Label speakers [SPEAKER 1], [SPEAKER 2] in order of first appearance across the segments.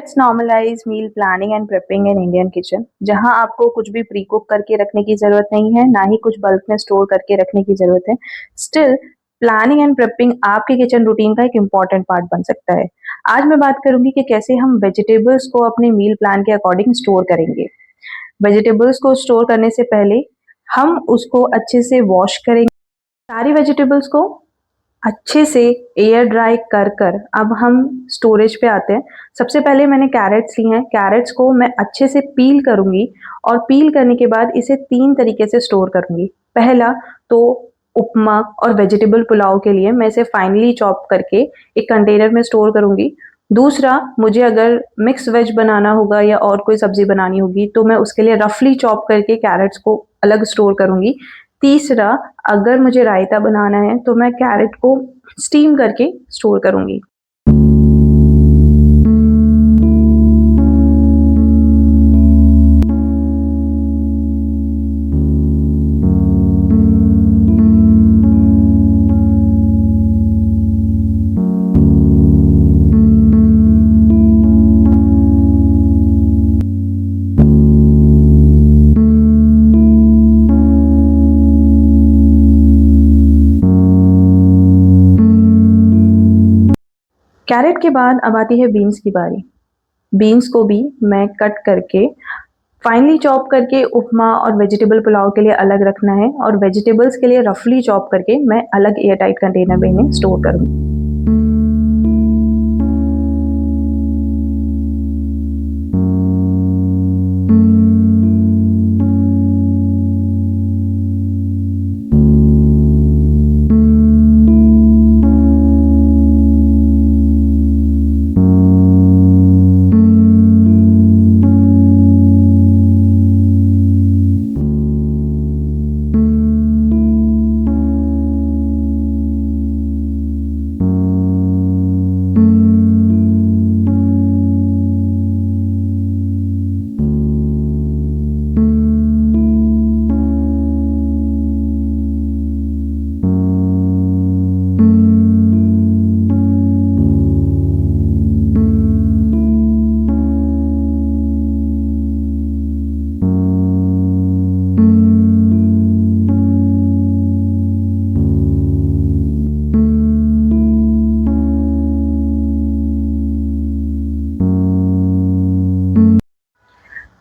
[SPEAKER 1] Let's normalise meal planning and prepping in Indian kitchen, जहां आपको कुछ भी प्री कुक करके रखने की जरूरत नहीं है, ना ही कुछ बल्क में स्टोर करके रखने की जरूरत है। स्टिल प्लानिंग एंड प्रेपिंग आपके किचन रूटीन का एक इम्पॉर्टेंट पार्ट बन सकता है। आज मैं बात करूंगी कि कैसे हम वेजिटेबल्स को अपने मील प्लान के अकॉर्डिंग स्टोर करेंगे। वेजिटेबल्स को स्टोर करने से पहले हम उसको अच्छे से वॉश करेंगे। सारी वेजिटेबल्स को अच्छे से एयर ड्राई कर कर अब हम स्टोरेज पे आते हैं। सबसे पहले मैंने कैरेट्स ली हैं। कैरेट्स को मैं अच्छे से पील करूंगी और पील करने के बाद इसे 3 तरीके से स्टोर करूंगी। पहला तो उपमा और वेजिटेबल पुलाव के लिए मैं इसे फाइनली चॉप करके एक कंटेनर में स्टोर करूंगी। दूसरा, मुझे अगर मिक्स वेज बनाना होगा या और कोई सब्जी बनानी होगी तो मैं उसके लिए रफली चॉप करके कैरेट्स को अलग स्टोर करूंगी। तीसरा, अगर मुझे रायता बनाना है तो मैं कैरेट को स्टीम करके स्टोर करूंगी। कैरेट के बाद अब आती है बीन्स की बारी। बीन्स को भी मैं कट करके फाइनली चॉप करके उपमा और वेजिटेबल पुलाव के लिए अलग रखना है, और वेजिटेबल्स के लिए रफली चॉप करके मैं अलग एयर टाइट कंटेनर में इन्हें स्टोर करूंगी।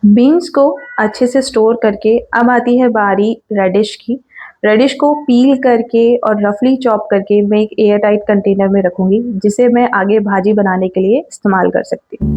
[SPEAKER 1] बीन्स को अच्छे से स्टोर करके अब आती है बारी रेडिश की। रेडिश को पील करके और रफली चॉप करके मैं एक एयर टाइट कंटेनर में रखूंगी, जिसे मैं आगे भाजी बनाने के लिए इस्तेमाल कर सकती हूँ।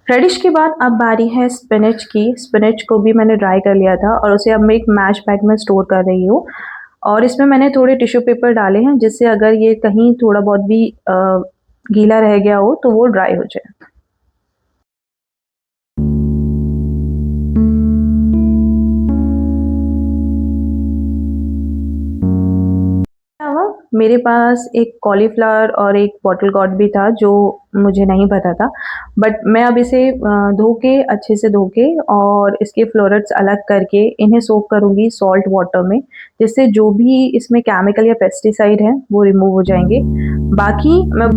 [SPEAKER 1] रेडिश के बाद अब बारी है स्पिनच की। स्पिनच को भी मैंने ड्राई कर लिया था और उसे अब मैं एक मैश बैग में स्टोर कर रही हूँ, और इसमें मैंने थोड़े टिश्यू पेपर डाले हैं, जिससे अगर ये कहीं थोड़ा बहुत भी गीला रह गया हो तो वो ड्राई हो जाए। अलावा मेरे पास एक कॉलीफ्लावर और एक बॉटल गॉर्ड भी था, जो मुझे नहीं पता था, बट मैं अब इसे धो के अच्छे से धो के और इसके फ्लोरेट्स अलग करके इन्हें सोक करूँगी सॉल्ट वाटर में, जिससे जो भी इसमें केमिकल या पेस्टिसाइड हैं वो रिमूव हो जाएंगे। बाकी मैं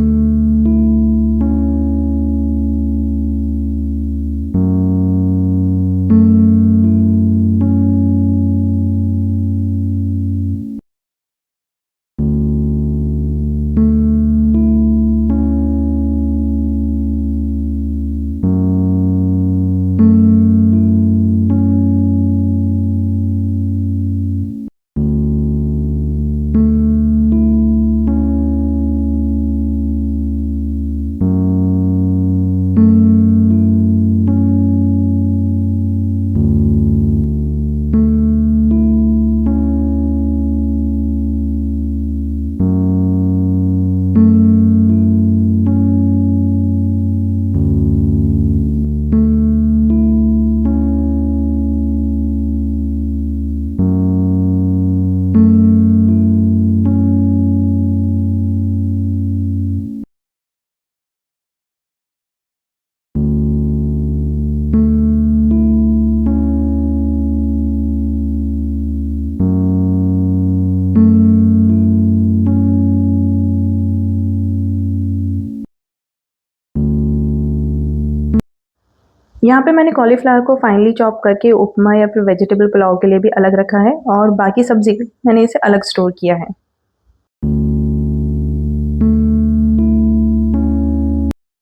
[SPEAKER 1] यहाँ पे मैंने कॉलीफ्लावर को फाइनली चॉप करके उपमा या फिर वेजिटेबल पुलाव के लिए भी अलग रखा है और बाकी सब्जी मैंने इसे अलग स्टोर किया है।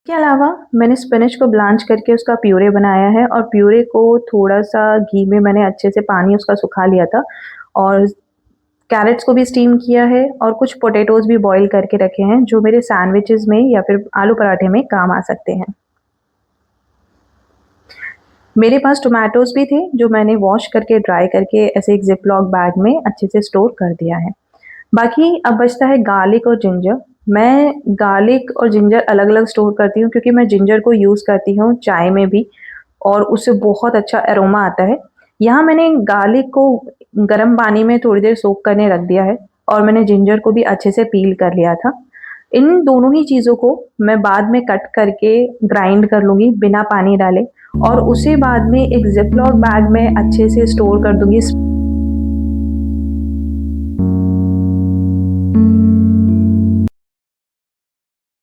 [SPEAKER 1] इसके अलावा मैंने स्पिनच को ब्लांच करके उसका प्यूरे बनाया है और प्यूरे को थोड़ा-सा घी में मैंने अच्छे से पानी उसका सुखा लिया था और कैरेट्स को भी स्टीम किया है और कुछ पोटैटोज़ भी बॉयल करके रखे हैं, जो मेरे सैंडविचेज़ में या फिर आलू पराठे में काम आ सकते हैं। मेरे पास टोमेटोज़ भी थे, जो मैंने वॉश करके ड्राई करके ऐसे एक ज़िप-लॉक बैग में अच्छे से स्टोर कर दिया है। बाकी अब बचता है गार्लिक और जिंजर। मैं गार्लिक और जिंजर अलग-अलग स्टोर करती हूँ क्योंकि मैं जिंजर को यूज़ करती हूँ चाय में भी और उससे बहुत अच्छा एरोमा आता है। यहाँ मैंने गार्लिक को गर्म पानी में थोड़ी देर सोक करने रख दिया है और मैंने जिंजर को भी अच्छे से पील कर लिया था। इन दोनों ही चीज़ों को मैं बाद में कट करके ग्राइंड कर लूँगी बिना पानी डाले और उसे बाद में एक ज़िप-लॉक बैग में अच्छे से स्टोर कर दूँगी।